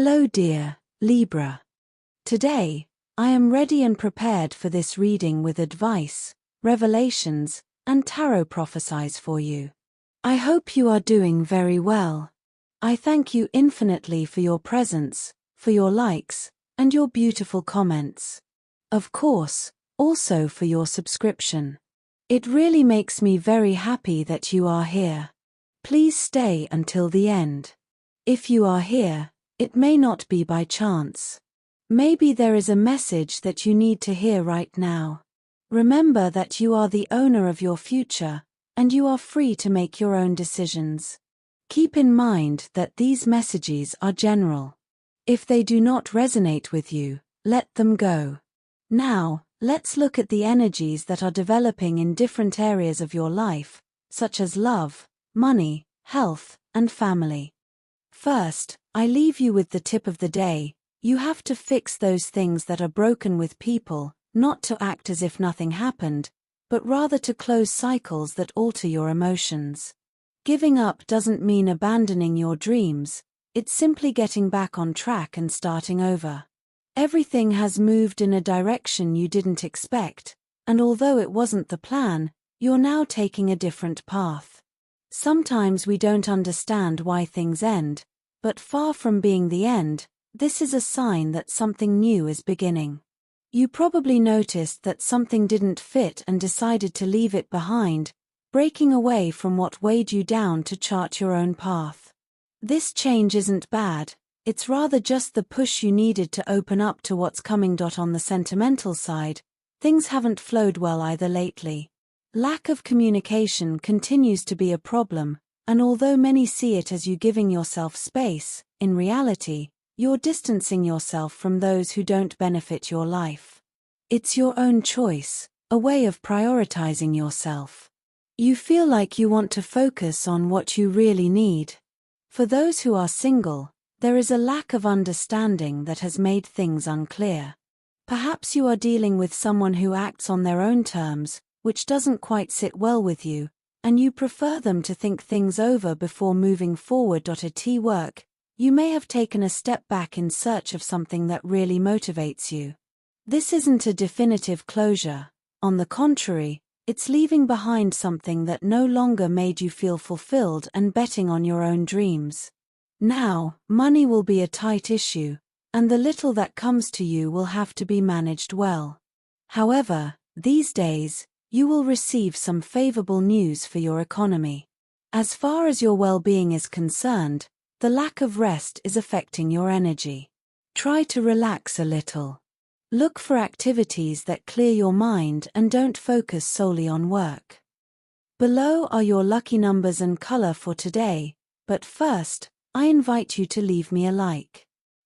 Hello dear Libra. Today, I am ready and prepared for this reading with advice, revelations, and tarot prophecies for you. I hope you are doing very well. I thank you infinitely for your presence, for your likes, and your beautiful comments. Of course, also for your subscription. It really makes me very happy that you are here. Please stay until the end. If you are here, it may not be by chance. Maybe there is a message that you need to hear right now. Remember that you are the owner of your future, and you are free to make your own decisions. Keep in mind that these messages are general. If they do not resonate with you, let them go. Now, let's look at the energies that are developing in different areas of your life, such as love, money, health, and family. First, I leave you with the tip of the day. You have to fix those things that are broken with people, not to act as if nothing happened, but rather to close cycles that alter your emotions. Giving up doesn't mean abandoning your dreams, it's simply getting back on track and starting over. Everything has moved in a direction you didn't expect, and although it wasn't the plan, you're now taking a different path. Sometimes we don't understand why things end, but far from being the end, this is a sign that something new is beginning. You probably noticed that something didn't fit and decided to leave it behind, breaking away from what weighed you down to chart your own path. This change isn't bad. It's rather just the push you needed to open up to what's coming. On the sentimental side, things haven't flowed well either lately. Lack of communication continues to be a problem, and although many see it as you giving yourself space, in reality, you're distancing yourself from those who don't benefit your life. It's your own choice, a way of prioritizing yourself. You feel like you want to focus on what you really need. For those who are single, there is a lack of understanding that has made things unclear. Perhaps you are dealing with someone who acts on their own terms, which doesn't quite sit well with you, and you prefer them to think things over before moving forward. At work, you may have taken a step back in search of something that really motivates you. This isn't a definitive closure. On the contrary, it's leaving behind something that no longer made you feel fulfilled and betting on your own dreams. Now, money will be a tight issue, and the little that comes to you will have to be managed well. However, these days, you will receive some favorable news for your economy. As far as your well-being is concerned, the lack of rest is affecting your energy. Try to relax a little. Look for activities that clear your mind and don't focus solely on work. Below are your lucky numbers and color for today, but first, I invite you to leave me a like.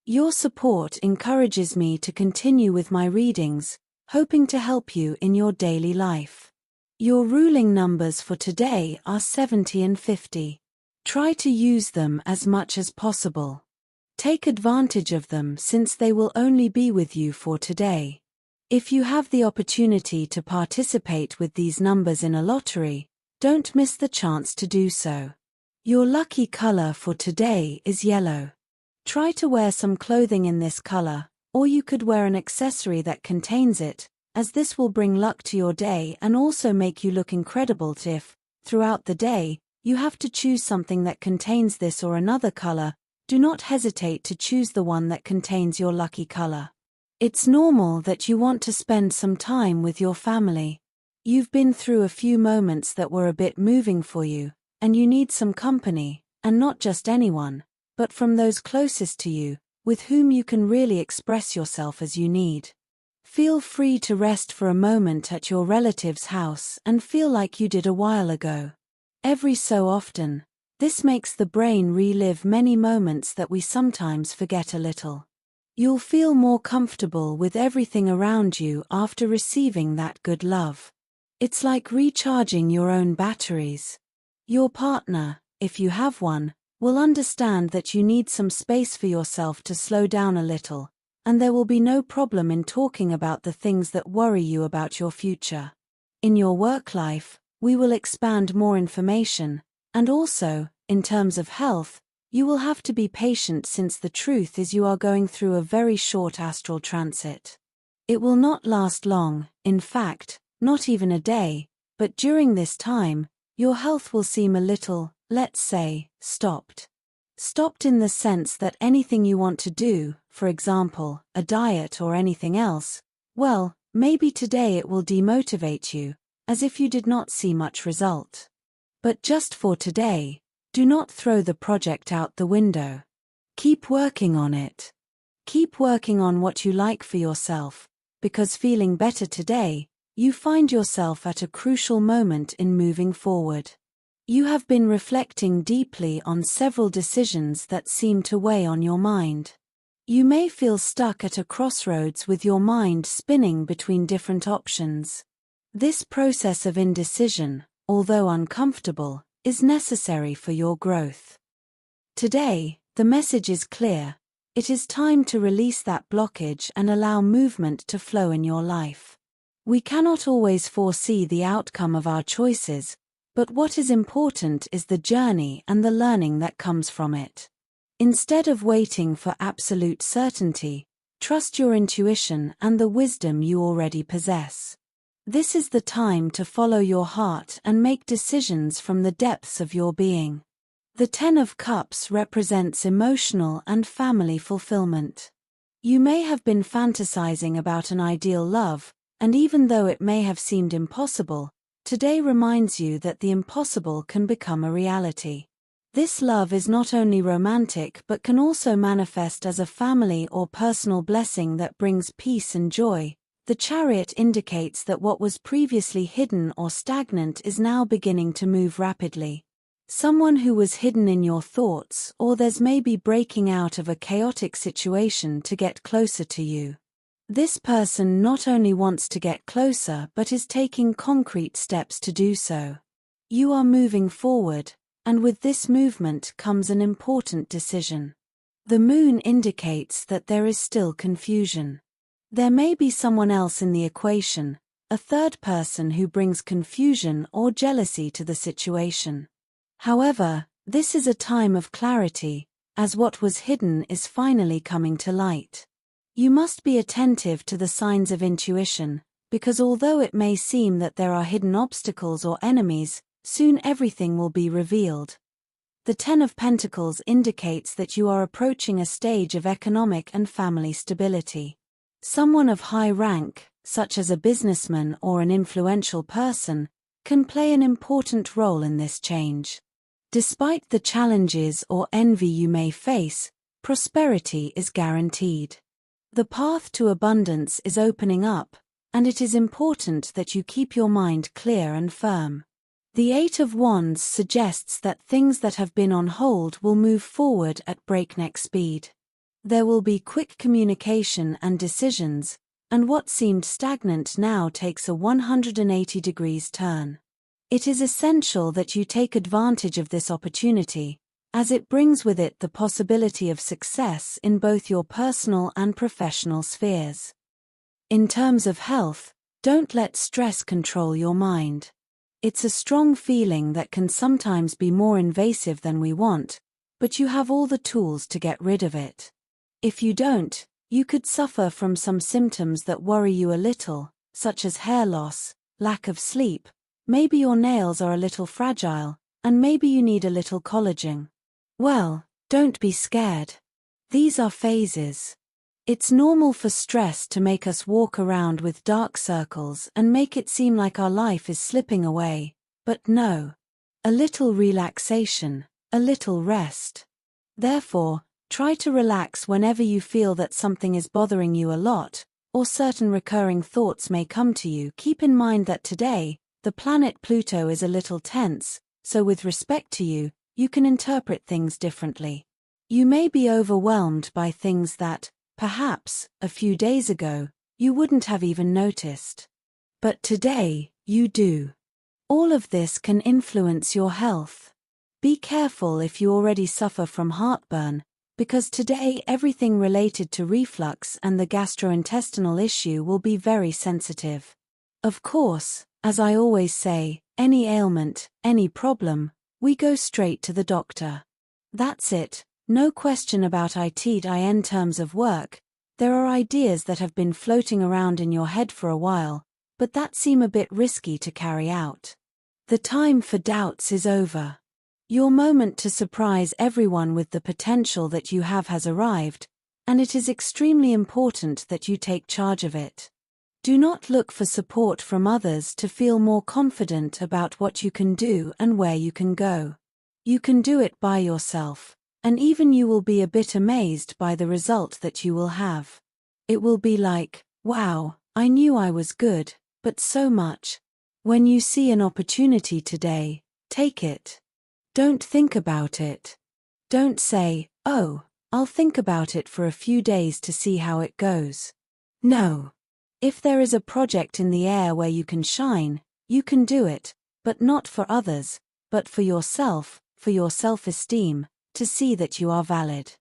Your support encourages me to continue with my readings, hoping to help you in your daily life. Your ruling numbers for today are 70 and 50. Try to use them as much as possible. Take advantage of them since they will only be with you for today. If you have the opportunity to participate with these numbers in a lottery, don't miss the chance to do so. Your lucky color for today is yellow. Try to wear some clothing in this color, or you could wear an accessory that contains it, as this will bring luck to your day and also make you look incredible. If, throughout the day, you have to choose something that contains this or another color, do not hesitate to choose the one that contains your lucky color. It's normal that you want to spend some time with your family. You've been through a few moments that were a bit moving for you, and you need some company, and not just anyone, but from those closest to you, with whom you can really express yourself as you need. Feel free to rest for a moment at your relative's house and feel like you did a while ago. Every so often, this makes the brain relive many moments that we sometimes forget a little. You'll feel more comfortable with everything around you after receiving that good love. It's like recharging your own batteries. Your partner, if you have one, will understand that you need some space for yourself to slow down a little, and there will be no problem in talking about the things that worry you about your future. In your work life, we will expand more information, and also, in terms of health, You will have to be patient since the truth is you are going through a very short astral transit. It will not last long, in fact, not even a day, but during this time, your health will seem a little, let's say, stopped. Stopped in the sense that anything you want to do, for example, a diet or anything else, well, maybe today it will demotivate you, as if you did not see much result. But just for today, do not throw the project out the window. Keep working on it. Keep working on what you like for yourself, because feeling better today, you find yourself at a crucial moment in moving forward. You have been reflecting deeply on several decisions that seem to weigh on your mind. You may feel stuck at a crossroads with your mind spinning between different options. This process of indecision, although uncomfortable, is necessary for your growth. Today, the message is clear. It is time to release that blockage and allow movement to flow in your life. We cannot always foresee the outcome of our choices, but what is important is the journey and the learning that comes from it. Instead of waiting for absolute certainty, trust your intuition and the wisdom you already possess. This is the time to follow your heart and make decisions from the depths of your being. The Ten of Cups represents emotional and family fulfillment. You may have been fantasizing about an ideal love, and even though it may have seemed impossible, today reminds you that the impossible can become a reality. This love is not only romantic but can also manifest as a family or personal blessing that brings peace and joy. The Chariot indicates that what was previously hidden or stagnant is now beginning to move rapidly. Someone who was hidden in your thoughts or there's maybe breaking out of a chaotic situation to get closer to you. This person not only wants to get closer but is taking concrete steps to do so. You are moving forward, and with this movement comes an important decision. The moon indicates that there is still confusion. There may be someone else in the equation, a third person who brings confusion or jealousy to the situation. However, this is a time of clarity, as what was hidden is finally coming to light. You must be attentive to the signs of intuition, because although it may seem that there are hidden obstacles or enemies, soon everything will be revealed. The Ten of Pentacles indicates that you are approaching a stage of economic and family stability. Someone of high rank, such as a businessman or an influential person, can play an important role in this change. Despite the challenges or envy you may face, prosperity is guaranteed. The path to abundance is opening up, and it is important that you keep your mind clear and firm. The Eight of Wands suggests that things that have been on hold will move forward at breakneck speed. There will be quick communication and decisions, and what seemed stagnant now takes a 180 degrees turn. It is essential that you take advantage of this opportunity, as it brings with it the possibility of success in both your personal and professional spheres. In terms of health, don't let stress control your mind. It's a strong feeling that can sometimes be more invasive than we want, but you have all the tools to get rid of it. If you don't, you could suffer from some symptoms that worry you a little, such as hair loss, lack of sleep, maybe your nails are a little fragile, and maybe you need a little collagen. Well, don't be scared. These are phases. It's normal for stress to make us walk around with dark circles and make it seem like our life is slipping away, but no. A little relaxation, a little rest. Therefore, try to relax whenever you feel that something is bothering you a lot, or certain recurring thoughts may come to you. Keep in mind that today, the planet Pluto is a little tense, so with respect to you, you can interpret things differently. You may be overwhelmed by things that, perhaps, a few days ago, you wouldn't have even noticed. But today, you do. All of this can influence your health. Be careful if you already suffer from heartburn, because today everything related to reflux and the gastrointestinal issue will be very sensitive. Of course, as I always say, any ailment, any problem, we go straight to the doctor. That's it, no question about 𝐋𝐢𝐻𝐿 terms of work. There are ideas that have been floating around in your head for a while, but that seem a bit risky to carry out. The time for doubts is over. Your moment to surprise everyone with the potential that you have has arrived, and it is extremely important that you take charge of it. Do not look for support from others to feel more confident about what you can do and where you can go. You can do it by yourself, and even you will be a bit amazed by the result that you will have. It will be like, wow, I knew I was good, but so much. When you see an opportunity today, take it. Don't think about it. Don't say, oh, I'll think about it for a few days to see how it goes. No. If there is a project in the air where you can shine, you can do it, but not for others, but for yourself, for your self-esteem, to see that you are valid.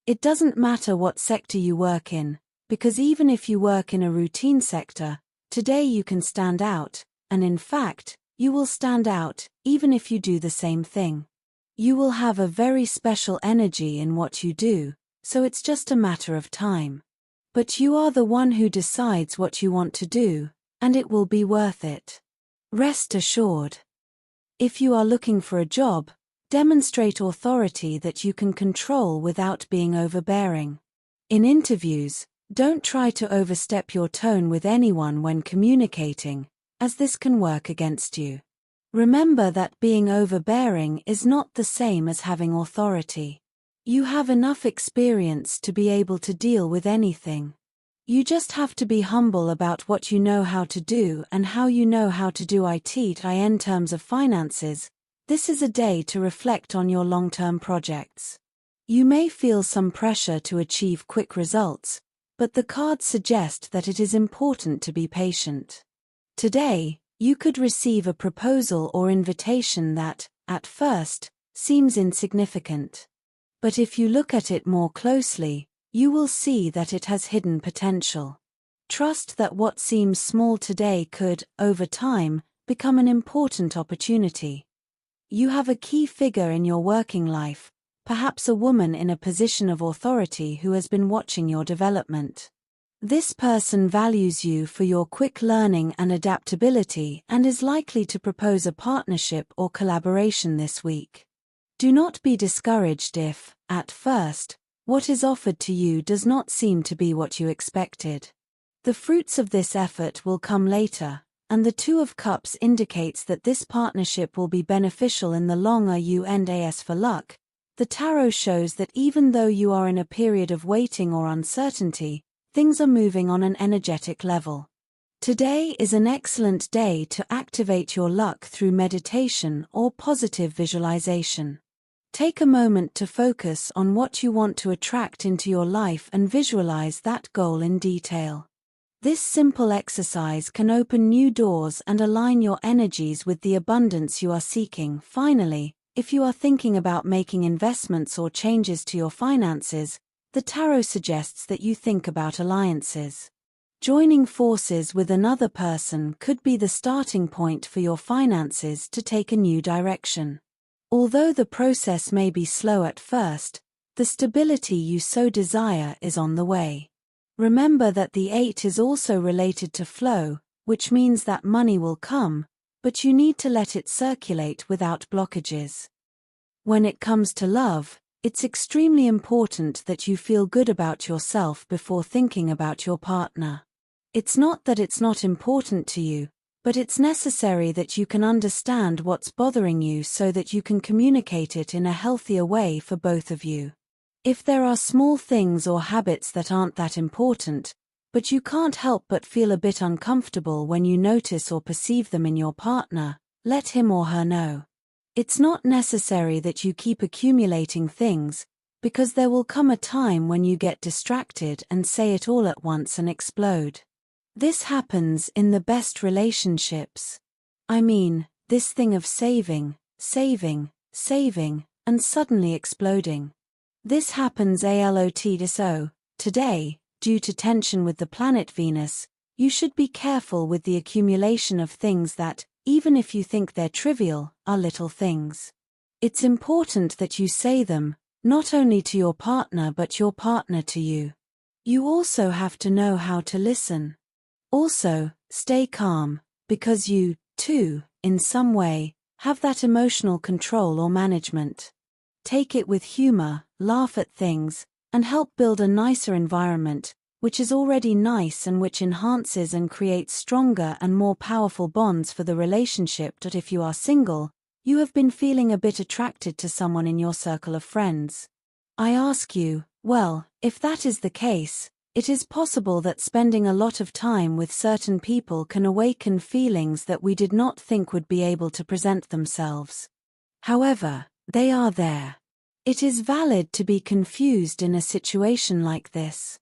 It doesn't matter what sector you work in, because even if you work in a routine sector, today you can stand out, and in fact, you will stand out, even if you do the same thing. You will have a very special energy in what you do, so it's just a matter of time. But you are the one who decides what you want to do, and it will be worth it. Rest assured. If you are looking for a job, demonstrate authority that you can control without being overbearing. In interviews, don't try to overstep your tone with anyone when communicating, as this can work against you. Remember that being overbearing is not the same as having authority. You have enough experience to be able to deal with anything. You just have to be humble about what you know how to do and how you know how to do 𝐋𝐢𝐻𝐿 in terms of finances. This is a day to reflect on your long-term projects. You may feel some pressure to achieve quick results, but the cards suggest that it is important to be patient. Today, you could receive a proposal or invitation that, at first, seems insignificant. But if you look at it more closely, you will see that it has hidden potential. Trust that what seems small today could, over time, become an important opportunity. You have a key figure in your working life, perhaps a woman in a position of authority who has been watching your development. This person values you for your quick learning and adaptability and is likely to propose a partnership or collaboration this week. Do not be discouraged if, at first, what is offered to you does not seem to be what you expected. The fruits of this effort will come later, and the Two of Cups indicates that this partnership will be beneficial in the long run. As for luck, the tarot shows that even though you are in a period of waiting or uncertainty, things are moving on an energetic level. Today is an excellent day to activate your luck through meditation or positive visualization. Take a moment to focus on what you want to attract into your life and visualize that goal in detail. This simple exercise can open new doors and align your energies with the abundance you are seeking. Finally, if you are thinking about making investments or changes to your finances, the tarot suggests that you think about alliances. Joining forces with another person could be the starting point for your finances to take a new direction. Although the process may be slow at first, the stability you so desire is on the way. Remember that the 8 is also related to flow, which means that money will come, but you need to let it circulate without blockages. When it comes to love, it's extremely important that you feel good about yourself before thinking about your partner. It's not that it's not important to you, but it's necessary that you can understand what's bothering you so that you can communicate it in a healthier way for both of you. If there are small things or habits that aren't that important, but you can't help but feel a bit uncomfortable when you notice or perceive them in your partner, let him or her know. It's not necessary that you keep accumulating things, because there will come a time when you get distracted and say it all at once and explode. This happens in the best relationships. I mean, this thing of saving, and suddenly exploding. This happens a lot. So, today, due to tension with the planet Venus, you should be careful with the accumulation of things that, even if you think they're trivial, are little things. It's important that you say them, not only to your partner but your partner to you. You also have to know how to listen. Also, stay calm, because you, too, in some way, have that emotional control or management. Take it with humor, laugh at things, and help build a nicer environment, which is already nice and which enhances and creates stronger and more powerful bonds for the relationship. If you are single, you have been feeling a bit attracted to someone in your circle of friends. I ask you, well, if that is the case, it is possible that spending a lot of time with certain people can awaken feelings that we did not think would be able to present themselves. However, they are there. It is valid to be confused in a situation like this.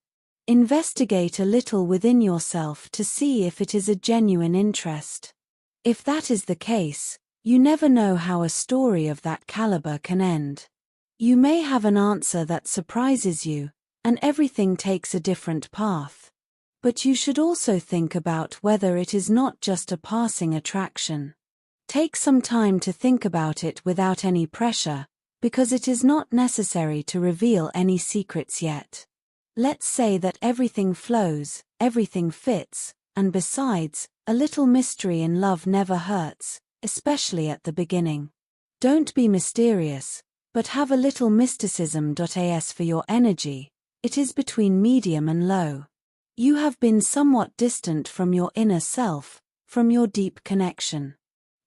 Investigate a little within yourself to see if it is a genuine interest. If that is the case, you never know how a story of that caliber can end. You may have an answer that surprises you, and everything takes a different path. But you should also think about whether it is not just a passing attraction. Take some time to think about it without any pressure, because it is not necessary to reveal any secrets yet. Let's say that everything flows, everything fits, and besides, a little mystery in love never hurts, especially at the beginning. Don't be mysterious, but have a little mysticism. As for your energy, it is between medium and low. You have been somewhat distant from your inner self, from your deep connection.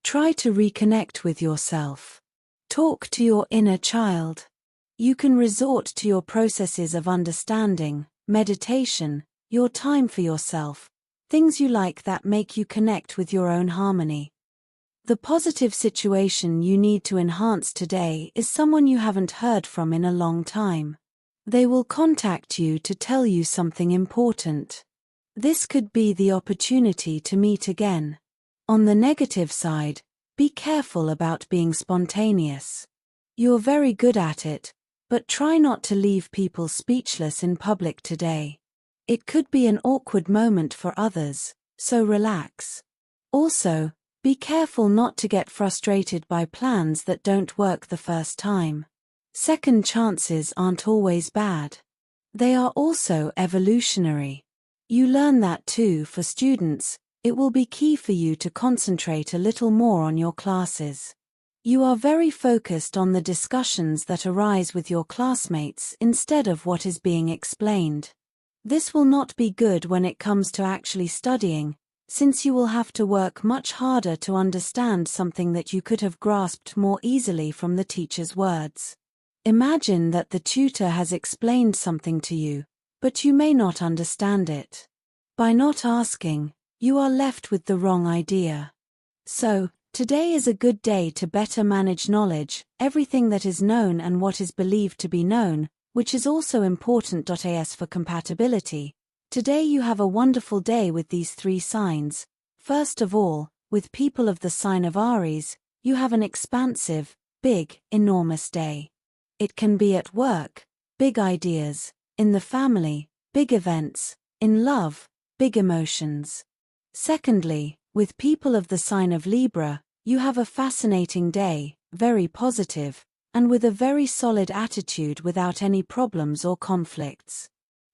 Try to reconnect with yourself. Talk to your inner child. You can resort to your processes of understanding, meditation, your time for yourself, things you like that make you connect with your own harmony. The positive situation you need to enhance today is someone you haven't heard from in a long time. They will contact you to tell you something important. This could be the opportunity to meet again. On the negative side, be careful about being spontaneous. You're very good at it, but try not to leave people speechless in public today. It could be an awkward moment for others, so relax. Also, be careful not to get frustrated by plans that don't work the first time. Second chances aren't always bad. They are also evolutionary. You learn that too. For students, it will be key for you to concentrate a little more on your classes. You are very focused on the discussions that arise with your classmates instead of what is being explained. This will not be good when it comes to actually studying, since you will have to work much harder to understand something that you could have grasped more easily from the teacher's words. Imagine that the tutor has explained something to you, but you may not understand it. By not asking, you are left with the wrong idea. So, today is a good day to better manage knowledge, everything that is known and what is believed to be known, which is also important. As for compatibility, today you have a wonderful day with these three signs. First of all, with people of the sign of Aries, you have an expansive, big, enormous day. It can be at work, big ideas, in the family, big events, in love, big emotions. Secondly, with people of the sign of Libra, you have a fascinating day, very positive, and with a very solid attitude without any problems or conflicts.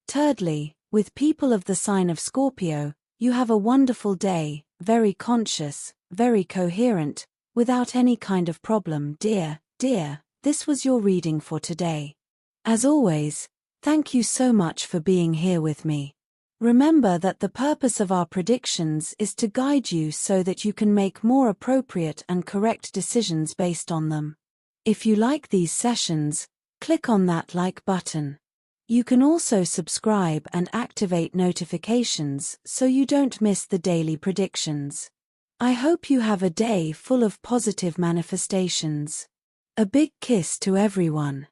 Thirdly, with people of the sign of Scorpio, you have a wonderful day, very conscious, very coherent, without any kind of problem. Dear, this was your reading for today. As always, thank you so much for being here with me. Remember that the purpose of our predictions is to guide you so that you can make more appropriate and correct decisions based on them. If you like these sessions, click on that like button. You can also subscribe and activate notifications so you don't miss the daily predictions. I hope you have a day full of positive manifestations. A big kiss to everyone.